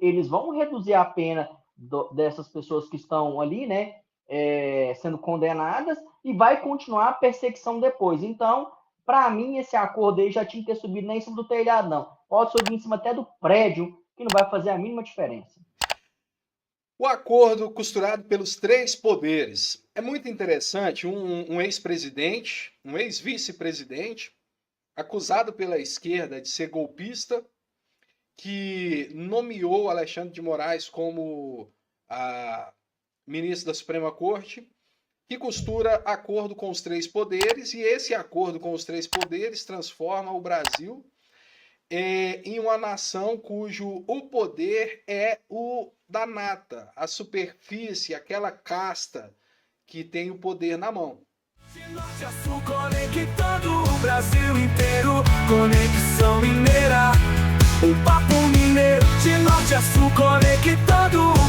eles vão reduzir a pena dessas pessoas que estão ali, né, sendo condenadas, e vai continuar a perseguição depois. Então, para mim, esse acordo aí já tinha que ter subido nem em cima do telhado, não. Pode subir em cima até do prédio, que não vai fazer a mínima diferença. O acordo costurado pelos três poderes. É muito interessante, um ex-presidente, um ex-vice-presidente, acusado pela esquerda de ser golpista, que nomeou Alexandre de Moraes como a ministro da Suprema Corte, que costura acordo com os três poderes, e esse acordo com os três poderes transforma o Brasil em uma nação cujo o poder é o da nata, a superfície, aquela casta que tem o poder na mão. De norte a sul, conectando o Brasil inteiro. Conexão Mineira, um papo mineiro. De norte a sul,